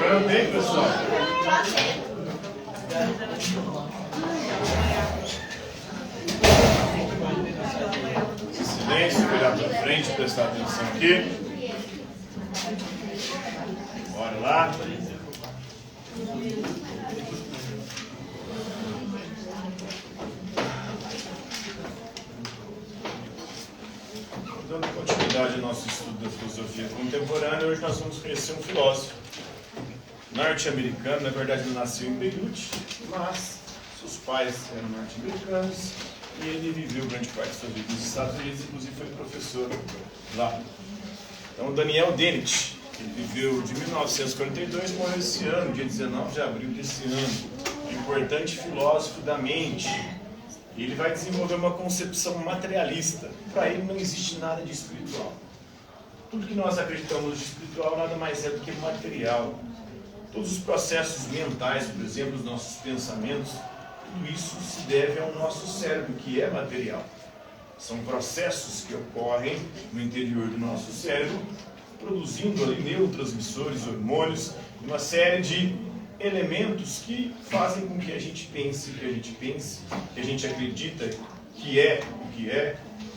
melhorando bem, pessoal? Silêncio, virar para frente, prestar atenção aqui. Bora lá. Dando continuidade ao nosso estudo da filosofia contemporânea, hoje nós vamos conhecer um filósofo norte-americano. Na verdade, ele nasceu em Beirute, mas seus pais eram norte-americanos e ele viveu grande parte da sua vida nos Estados Unidos, inclusive foi professor lá. Então, Daniel Dennett, ele viveu de 1942, morreu esse ano, dia 19 de abril desse ano. Importante filósofo da mente. E ele vai desenvolver uma concepção materialista. Para ele não existe nada de espiritual. Tudo que nós acreditamos de espiritual nada mais é do que material. Todos os processos mentais, por exemplo, os nossos pensamentos, tudo isso se deve ao nosso cérebro, que é material. São processos que ocorrem no interior do nosso cérebro, produzindo ali neurotransmissores, hormônios, uma série de elementos que fazem com que a gente pense, que a gente acredita que é o que é,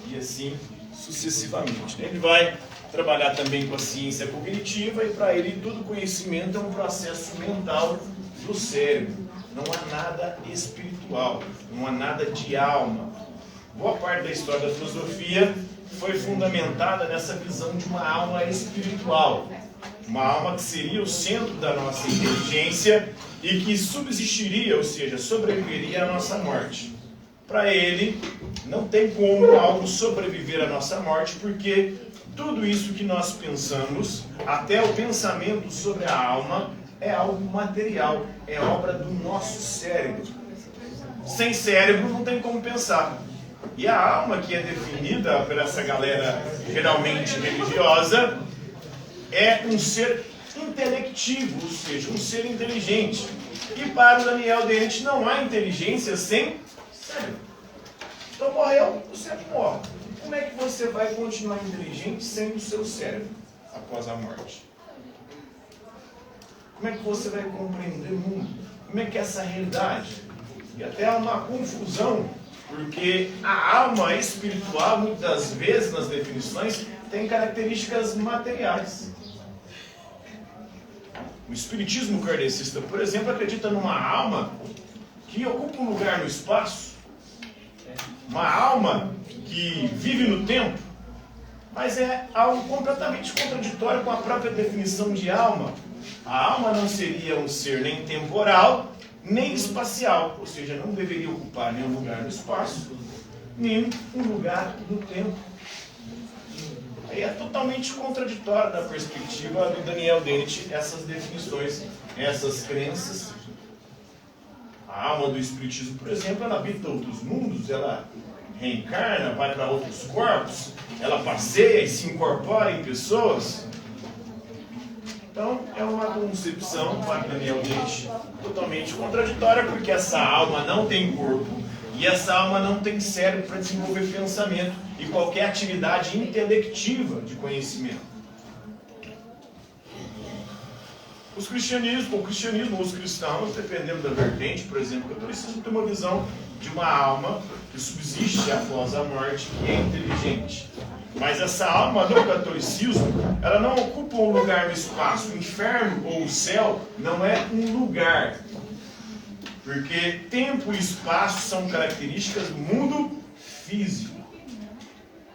e assim sucessivamente. Ele vai trabalhar também com a ciência cognitiva, e para ele todo conhecimento é um processo mental do cérebro. Não há nada espiritual, não há nada de alma. Boa parte da história da filosofia foi fundamentada nessa visão de uma alma espiritual. Uma alma que seria o centro da nossa inteligência e que subsistiria, ou seja, sobreviveria à nossa morte. Para ele, não tem como algo sobreviver à nossa morte, porque tudo isso que nós pensamos, até o pensamento sobre a alma, é algo material, é obra do nosso cérebro. Sem cérebro não tem como pensar. E a alma, que é definida por essa galera geralmente religiosa, é um ser intelectivo, ou seja, um ser inteligente. E para o Daniel Dennett não há inteligência sem cérebro. Então morreu, o cérebro morre. Como é que você vai continuar inteligente sem o seu cérebro após a morte? Como é que você vai compreender o mundo? Como é que é essa realidade? E até há uma confusão, porque a alma espiritual, muitas vezes nas definições, tem características materiais. O espiritismo kardecista, por exemplo, acredita numa alma que ocupa um lugar no espaço, uma alma que vive no tempo, mas é algo completamente contraditório com a própria definição de alma. A alma não seria um ser nem temporal, nem espacial, ou seja, não deveria ocupar nenhum lugar no espaço, nem um lugar no tempo. Aí é totalmente contraditório da perspectiva do Daniel Dennett essas definições, essas crenças. A alma do espiritismo, por exemplo, ela habita outros mundos, ela reencarna, vai para outros corpos, ela passeia e se incorpora em pessoas. Então, é uma concepção, para Daniel Dennett, totalmente contraditória, porque essa alma não tem corpo e essa alma não tem cérebro para desenvolver pensamento e qualquer atividade intelectiva de conhecimento. O cristianismo, os cristãos, dependendo da vertente, por exemplo, o catolicismo tem uma visão de uma alma que subsiste após a morte e é inteligente. Mas essa alma no catolicismo, ela não ocupa um lugar no espaço. O inferno ou o céu não é um lugar. Porque tempo e espaço são características do mundo físico.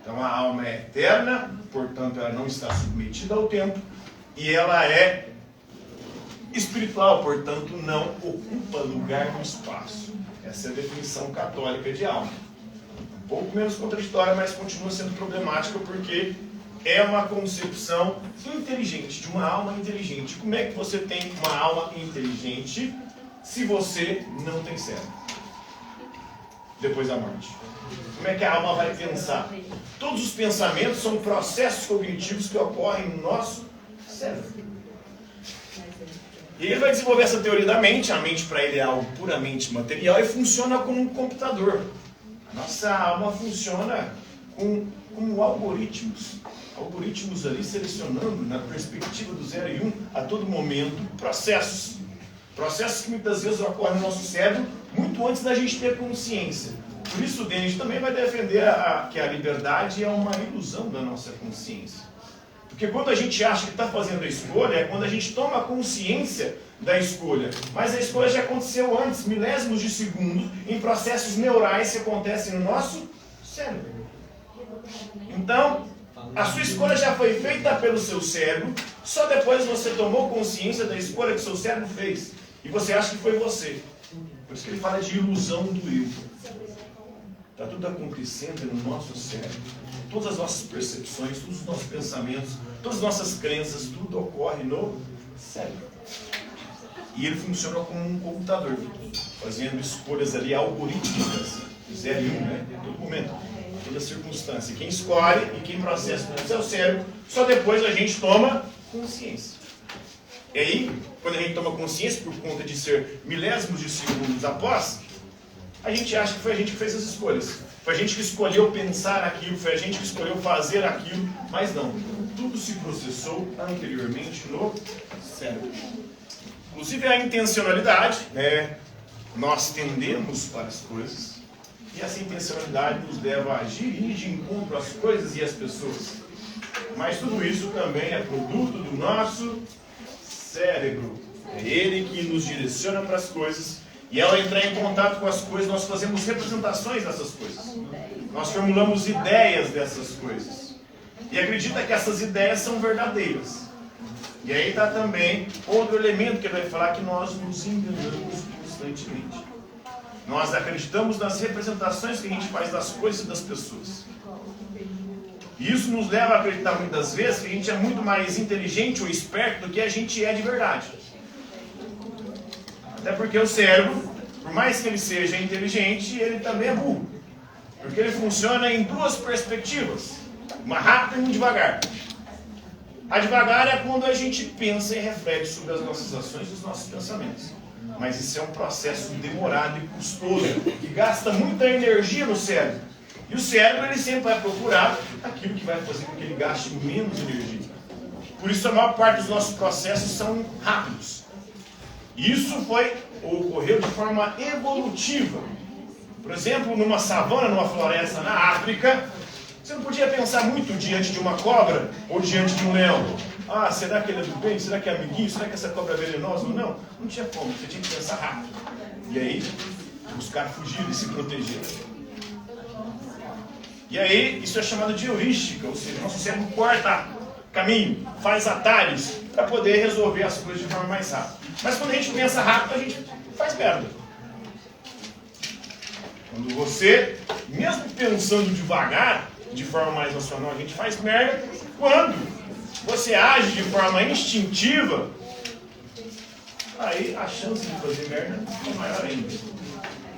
Então a alma é eterna, portanto ela não está submetida ao tempo. E ela é espiritual, portanto não ocupa lugar no espaço. Essa é a definição católica de alma. Um pouco menos contraditória, mas continua sendo problemática porque é uma concepção inteligente, de uma alma inteligente. Como é que você tem uma alma inteligente se você não tem cérebro? Depois da morte. Como é que a alma vai pensar? Todos os pensamentos são processos cognitivos que ocorrem no nosso cérebro. E ele vai desenvolver essa teoria da mente. A mente para ele é algo puramente material e funciona como um computador. Nossa alma funciona como algoritmos. algoritmos ali selecionando, na perspectiva do 0 e 1, a todo momento, processos. Processos que muitas vezes ocorrem no nosso cérebro muito antes da gente ter consciência. Por isso o Dennett também vai defender que a liberdade é uma ilusão da nossa consciência. Porque quando a gente acha que está fazendo a escolha, é quando a gente toma consciência da escolha. Mas a escolha já aconteceu antes, milésimos de segundo, em processos neurais que acontecem no nosso cérebro. Então, a sua escolha já foi feita pelo seu cérebro, só depois você tomou consciência da escolha que seu cérebro fez. E você acha que foi você. Por isso que ele fala de ilusão do eu. Está tudo acontecendo no nosso cérebro. Todas as nossas percepções, todos os nossos pensamentos, todas as nossas crenças, tudo ocorre no cérebro. E ele funciona como um computador, fazendo escolhas ali algorítmicas, 0 e 1, né? Em todo momento, em toda circunstância. Quem escolhe e quem processa no seu cérebro, só depois a gente toma consciência. E aí, quando a gente toma consciência, por conta de ser milésimos de segundos após, a gente acha que foi a gente que fez as escolhas. Foi a gente que escolheu pensar aquilo, foi a gente que escolheu fazer aquilo, mas não. Tudo se processou anteriormente no cérebro. Inclusive a intencionalidade, né? Nós tendemos para as coisas, e essa intencionalidade nos leva a agir e ir de encontro às coisas e às pessoas. Mas tudo isso também é produto do nosso cérebro. É ele que nos direciona para as coisas. E ao entrar em contato com as coisas, nós fazemos representações dessas coisas. Nós formulamos ideias dessas coisas. E acredita que essas ideias são verdadeiras. E aí está também outro elemento que ele vai falar, que nós nos enganamos constantemente. Nós acreditamos nas representações que a gente faz das coisas e das pessoas. E isso nos leva a acreditar muitas vezes que a gente é muito mais inteligente ou esperto do que a gente é de verdade. Até porque o cérebro, por mais que ele seja inteligente, ele também é burro. Porque ele funciona em duas perspectivas. Uma rápida e uma devagar. A devagar é quando a gente pensa e reflete sobre as nossas ações e os nossos pensamentos. Mas isso é um processo demorado e custoso, que gasta muita energia no cérebro. E o cérebro ele sempre vai procurar aquilo que vai fazer com que ele gaste menos energia. Por isso a maior parte dos nossos processos são rápidos. Isso ocorreu de forma evolutiva. Por exemplo, numa savana, numa floresta na África, você não podia pensar muito diante de uma cobra ou diante de um leão. Ah, será que ele é do bem? Será que é amiguinho? Será que essa cobra é venenosa ou não? Não tinha como, você tinha que pensar rápido. E aí, buscar fugir e se proteger. E aí, isso é chamado de heurística, ou seja, nosso cérebro corta caminho, faz atalhos para poder resolver as coisas de forma mais rápida. Mas quando a gente pensa rápido, a gente faz merda. Quando você, mesmo pensando devagar, de forma mais racional, a gente faz merda. Quando você age de forma instintiva, aí a chance de fazer merda é maior ainda.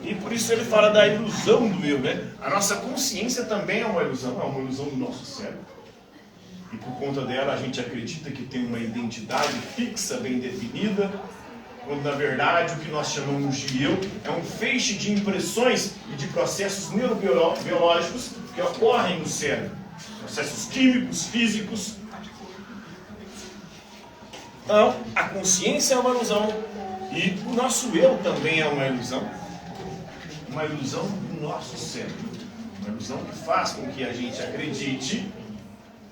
E por isso ele fala da ilusão do eu, né? A nossa consciência também é uma ilusão do nosso cérebro. E por conta dela a gente acredita que tem uma identidade fixa, bem definida, quando na verdade o que nós chamamos de eu é um feixe de impressões e de processos neurobiológicos que ocorrem no cérebro. Processos químicos, físicos. Então, a consciência é uma ilusão e o nosso eu também é uma ilusão. Uma ilusão do nosso cérebro. Uma ilusão que faz com que a gente acredite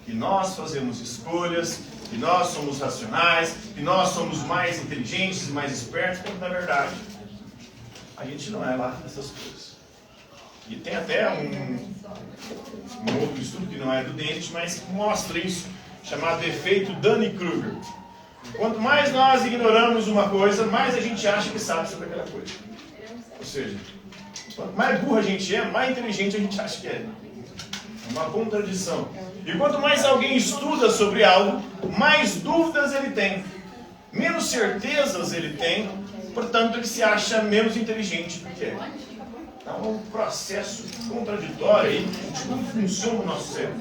que nós fazemos escolhas, que nós somos racionais, que nós somos mais inteligentes e mais espertos, quando na verdade a gente não é lá nessas coisas. E tem até um outro estudo que não é do Dennett, mas que mostra isso, chamado efeito Dunning-Kruger. Quanto mais nós ignoramos uma coisa, mais a gente acha que sabe sobre aquela coisa. Ou seja, quanto mais burro a gente é, mais inteligente a gente acha que é. É uma contradição. E quanto mais alguém estuda sobre algo, mais dúvidas ele tem, menos certezas ele tem, portanto ele se acha menos inteligente do que é. Então é um processo contraditório aí de como funciona o nosso cérebro.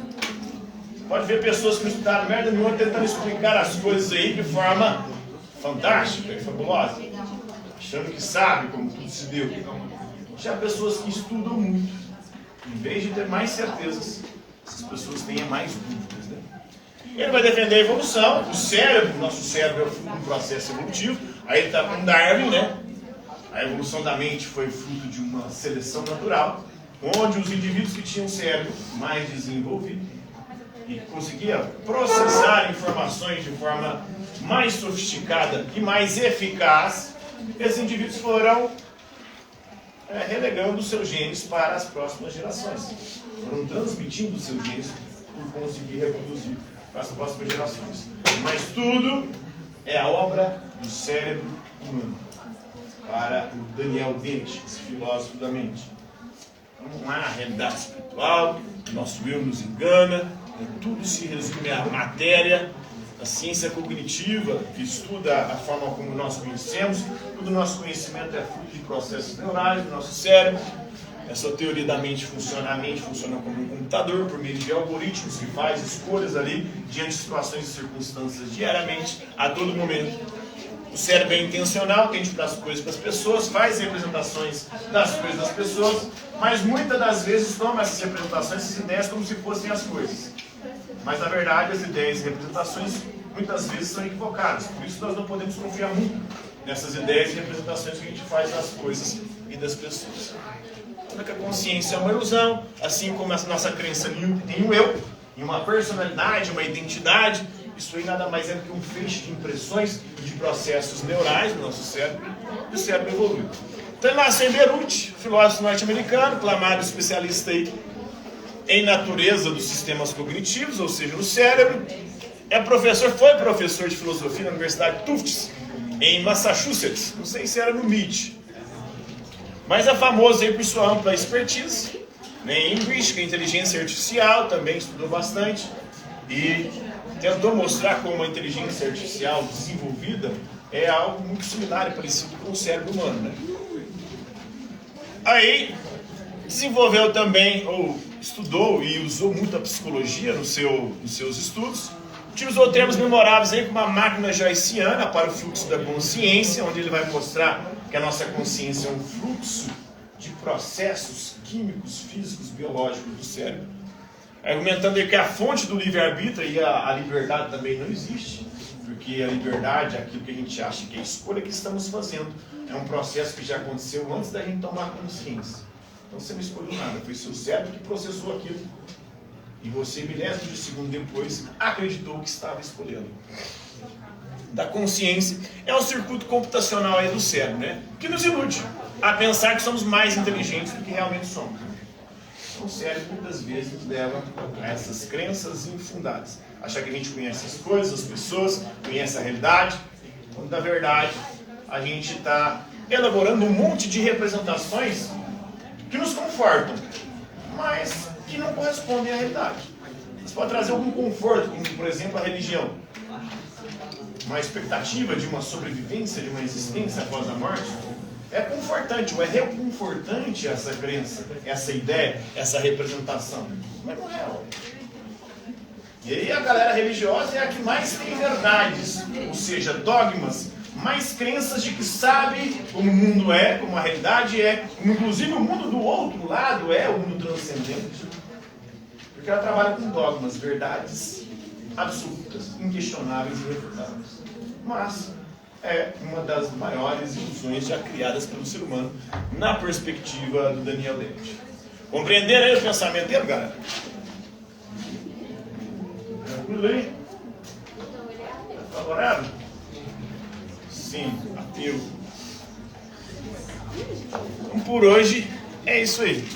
Pode ver pessoas que não estudaram merda nenhuma tentando explicar as coisas aí de forma fantástica e fabulosa, achando que sabe como tudo se deu. Já pessoas que estudam muito, em vez de ter mais certezas, essas pessoas têm mais dúvidas, né? Ele vai defender a evolução, o cérebro, nosso cérebro é o fruto de um processo evolutivo. Aí ele está com Darwin, né? A evolução da mente foi fruto de uma seleção natural, onde os indivíduos que tinham o cérebro mais desenvolvido e conseguia processar informações de forma mais sofisticada e mais eficaz, esses indivíduos foram relegando os seus genes para as próximas gerações. Foram transmitindo os seus genes por conseguir reproduzir para as próximas gerações. Mas tudo é a obra do cérebro humano. Para o Daniel Dennett, esse filósofo da mente. Não há realidade espiritual, nosso eu nos engana, tudo se resume à matéria, a ciência cognitiva, que estuda a forma como nós conhecemos, todo o nosso conhecimento é fruto de processos neurais do nosso cérebro. Essa teoria da mente funciona, a mente funciona como um computador, por meio de algoritmos que faz escolhas ali, diante de situações e circunstâncias diariamente, a todo momento. O cérebro é intencional, tende para as coisas para as pessoas, faz representações das coisas das pessoas, mas muitas das vezes toma essas representações, essas ideias, como se fossem as coisas. Mas, na verdade, as ideias e representações muitas vezes são equivocadas. Por isso, nós não podemos confiar muito nessas ideias e representações que a gente faz das coisas e das pessoas. Que a consciência é uma ilusão, assim como a nossa crença em um eu, em uma personalidade, uma identidade. Isso aí nada mais é do que um feixe de impressões de processos neurais no nosso cérebro, e o cérebro evolui. Então ele nasceu em Beirute, filósofo norte-americano, clamado especialista aí em natureza dos sistemas cognitivos, ou seja, no cérebro. Foi professor de filosofia na Universidade Tufts, em Massachusetts. Não sei se era no MIT. Mas é famoso aí por sua ampla expertise, né, em linguística, inteligência artificial, também estudou bastante e tentou mostrar como a inteligência artificial desenvolvida é algo muito similar e parecido com o cérebro humano, né? Aí desenvolveu também, ou estudou e usou muito a psicologia nos seus estudos. Utilizou termos memoráveis aí como a máquina joyciana para o fluxo da consciência, onde ele vai mostrar que a nossa consciência é um fluxo de processos químicos, físicos, biológicos do cérebro. Argumentando aí que a fonte do livre-arbítrio e a liberdade também não existe, porque a liberdade, aquilo que a gente acha que é a escolha que estamos fazendo, é um processo que já aconteceu antes da gente tomar consciência. Então você não escolheu nada, foi seu cérebro que processou aquilo. E você, milésimos de segundo depois, acreditou que estava escolhendo. Da consciência é o circuito computacional aí do cérebro, né? Que nos ilude a pensar que somos mais inteligentes do que realmente somos. Então, o cérebro muitas vezes nos leva a essas crenças infundadas. Achar que a gente conhece as coisas, as pessoas, conhece a realidade, quando na verdade a gente está elaborando um monte de representações que nos confortam, mas que não correspondem à realidade. Isso pode trazer algum conforto, como por exemplo a religião. Uma expectativa de uma sobrevivência, de uma existência após a morte, é confortante, ou é reconfortante essa crença, essa ideia, essa representação. Mas não é. E aí a galera religiosa é a que mais tem verdades, ou seja, dogmas, mais crenças de que sabe como o mundo é, como a realidade é, como inclusive o mundo do outro lado é o mundo transcendente. Porque ela trabalha com dogmas, verdades absolutas, inquestionáveis e irrefutáveis. Mas é uma das maiores ilusões já criadas pelo ser humano na perspectiva do Daniel Dennett. Compreenderam aí o pensamento dele, galera? Tranquilo aí? Tá favorável? Sim, ateu. Então por hoje é isso aí.